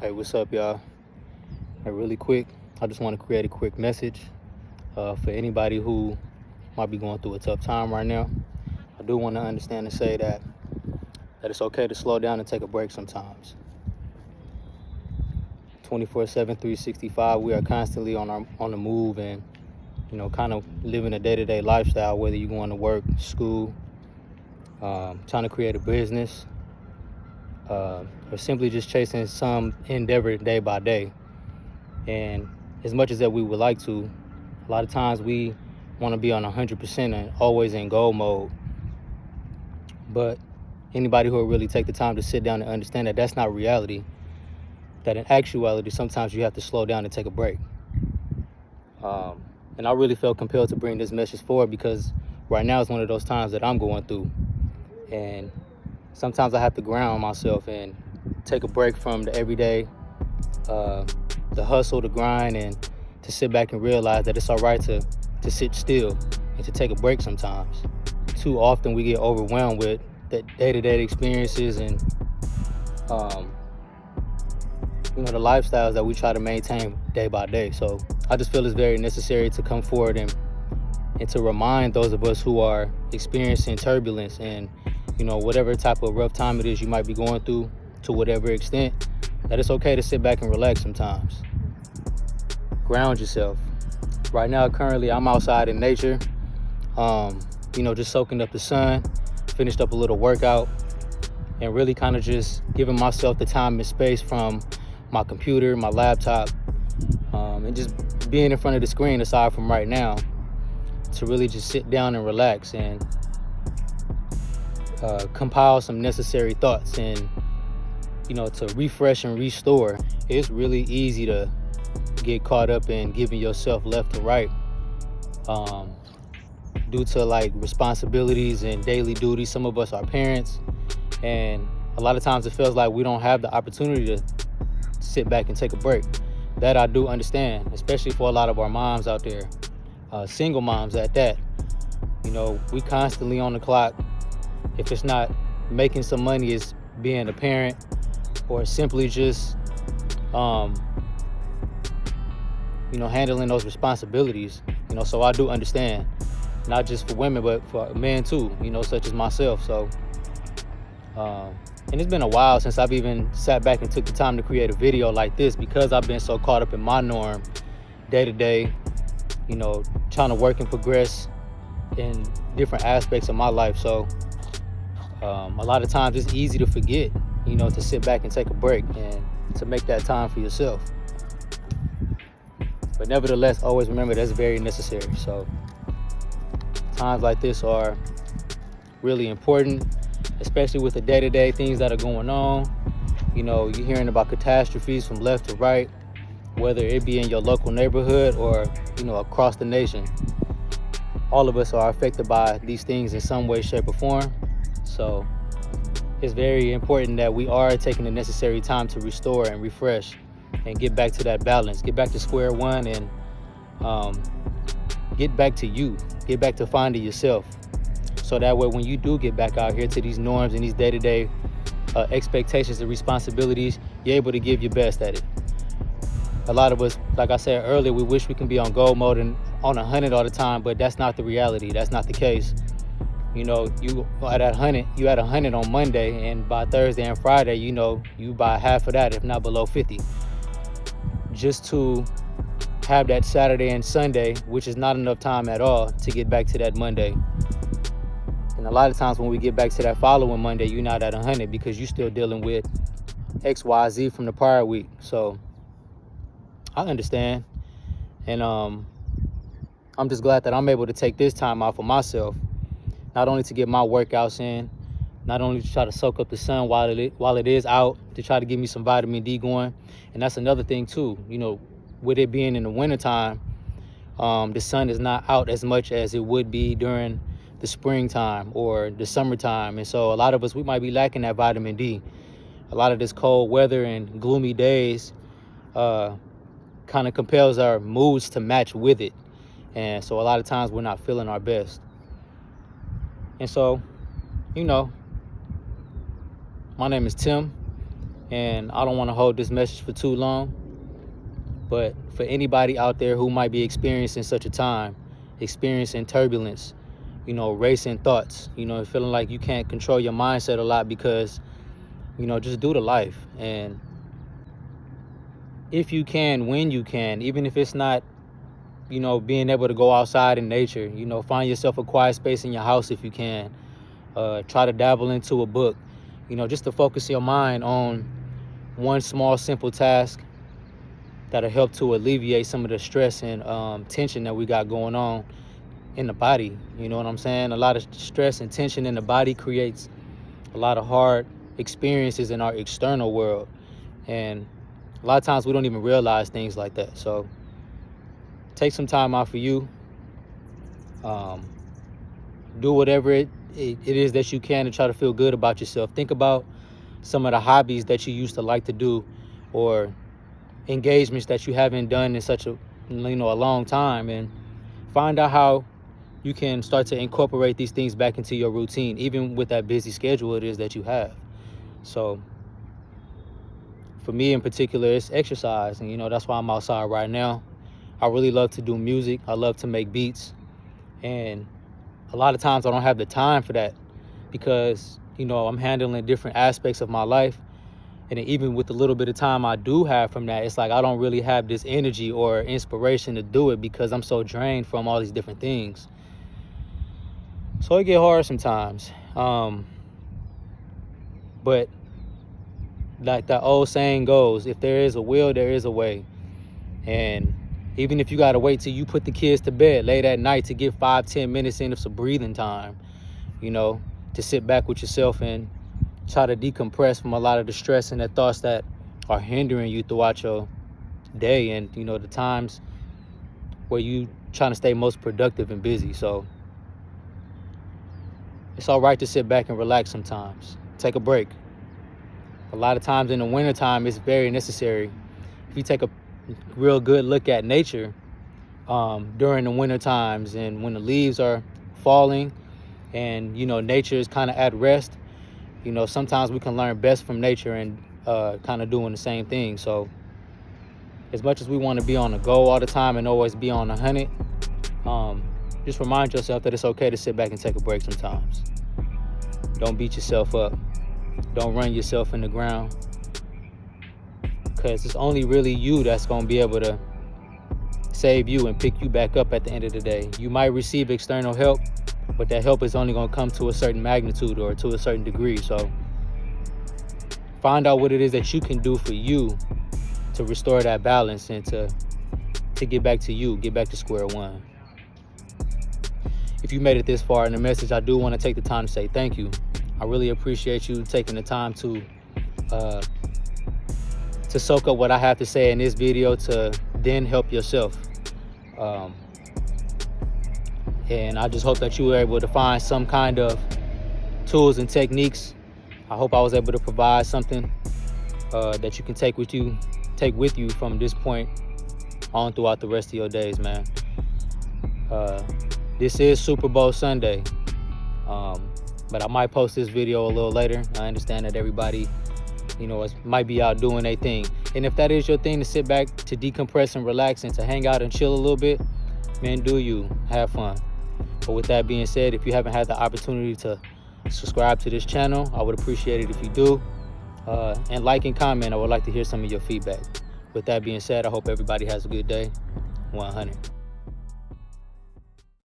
Hey, what's up, y'all? Hey, really quick, I just want to create a quick message for anybody who might be going through a tough time right now. I do want to understand and say that it's okay to slow down and take a break sometimes. 24/7, 365, we are constantly on the move and kind of living a day-to-day lifestyle. Whether you're going to work, school, trying to create a business, or simply just chasing some endeavor day by day. And as much as that we would like to, a lot of times we want to be on 100% and always in goal mode. But anybody who will really take the time to sit down and understand that that's not reality, that in actuality, sometimes you have to slow down and take a break. And I really felt compelled to bring this message forward because right now is one of those times that I'm going through. And sometimes I have to ground myself and take a break from the everyday, the hustle, the grind, and to sit back and realize that it's all right to sit still and to take a break sometimes. Too often we get overwhelmed with the day-to-day experiences and the lifestyles that we try to maintain day by day. So I just feel it's very necessary to come forward and to remind those of us who are experiencing turbulence and whatever type of rough time it is you might be going through, to whatever extent, that it's okay to sit back and relax sometimes. Ground yourself. Right now, currently, I'm outside in nature, just soaking up the sun, finished up a little workout, and really kind of just giving myself the time and space from my computer, my laptop, and just being in front of the screen aside from right now, to really just sit down and relax and compile some necessary thoughts and, to refresh and restore. It's really easy to get caught up in giving yourself left to right due to like responsibilities and daily duties. Some of us are parents, and a lot of times it feels like we don't have the opportunity to sit back and take a break. That I do understand, especially for a lot of our moms out there, single moms at that. We constantly on the clock. If it's not making some money, it's being a parent or simply just handling those responsibilities. So I do understand, not just for women but for men too, such as myself. So and it's been a while since I've even sat back and took the time to create a video like this, because I've been so caught up in my norm day to day, trying to work and progress in different aspects of my life. So a lot of times it's easy to forget, to sit back and take a break and to make that time for yourself. But nevertheless, always remember that's very necessary. So times like this are really important, especially with the day-to-day things that are going on. You're hearing about catastrophes from left to right, whether it be in your local neighborhood or, across the nation. All of us are affected by these things in some way, shape, or form. So it's very important that we are taking the necessary time to restore and refresh and get back to that balance, get back to square one, and get back to you, get back to finding yourself. So that way, when you do get back out here to these norms and these day-to-day expectations and responsibilities, you're able to give your best at it. A lot of us, like I said earlier, we wish we can be on goal mode and on 100 all the time, but that's not the reality. That's not the case. You at 100 on Monday, and by Thursday and Friday, you buy half of that, if not below 50. Just to have that Saturday and Sunday, which is not enough time at all to get back to that Monday. And a lot of times when we get back to that following Monday, you're not at 100 because you're still dealing with X, Y, Z from the prior week. So I understand. And I'm just glad that I'm able to take this time out for myself, not only to get my workouts in, not only to try to soak up the sun while it is out, to try to give me some vitamin D going. And that's another thing too, with it being in the wintertime, the sun is not out as much as it would be during the springtime or the summertime. And so a lot of us, we might be lacking that vitamin D. A lot of this cold weather and gloomy days kind of compels our moods to match with it. And so a lot of times we're not feeling our best. And so, my name is Tim, And I don't want to hold this message for too long, but for anybody out there who might be experiencing such a time, experiencing turbulence, racing thoughts, feeling like you can't control your mindset a lot because, just due to life. And if you can, when you can, even if it's not, being able to go outside in nature, find yourself a quiet space in your house if you can. Try to dabble into a book, just to focus your mind on one small, simple task that'll help to alleviate some of the stress and tension that we got going on in the body. You know what I'm saying? A lot of stress and tension in the body creates a lot of hard experiences in our external world. And a lot of times we don't even realize things like that. So take some time out for you. Do whatever it is that you can to try to feel good about yourself. Think about some of the hobbies that you used to like to do, or engagements that you haven't done in such a long time, and find out how you can start to incorporate these things back into your routine, even with that busy schedule it is that you have. So for me in particular, it's exercise, and that's why I'm outside right now. I really love to do music. I love to make beats, and a lot of times I don't have the time for that because I'm handling different aspects of my life. And even with the little bit of time I do have from that, it's like I don't really have this energy or inspiration to do it because I'm so drained from all these different things. So it get hard sometimes. But like that old saying goes, if there is a will, there is a way. And even if you got to wait till you put the kids to bed late at night to get 5-10 minutes in of some breathing time, to sit back with yourself and try to decompress from a lot of the stress and the thoughts that are hindering you throughout your day, and the times where you trying to stay most productive and busy. So it's all right to sit back and relax sometimes. Take a break. A lot of times in the wintertime, it's very necessary. If you take a real good look at nature during the winter times, and when the leaves are falling and nature is kind of at rest, sometimes we can learn best from nature and kind of doing the same thing. So as much as we want to be on the go all the time and always be on 100, just remind yourself that it's okay to sit back and take a break sometimes. Don't beat yourself up. Don't run yourself in the ground, because it's only really you that's going to be able to save you and pick you back up at the end of the day. You might receive external help, but that help is only going to come to a certain magnitude or to a certain degree. So find out what it is that you can do for you to restore that balance and to get back to you, get back to square one. If you made it this far in the message, I do want to take the time to say thank you. I really appreciate you taking the time to soak up what I have to say in this video to then help yourself. And I just hope that you were able to find some kind of tools and techniques. I hope I was able to provide something that you can take with you from this point on throughout the rest of your days, man. This is Super Bowl Sunday, but I might post this video a little later. I understand that everybody, might be out doing their thing. And if that is your thing, to sit back, to decompress and relax and to hang out and chill a little bit, man, do you. Have fun. But with that being said, if you haven't had the opportunity to subscribe to this channel, I would appreciate it if you do. And like and comment. I would like to hear some of your feedback. With that being said, I hope everybody has a good day. 100.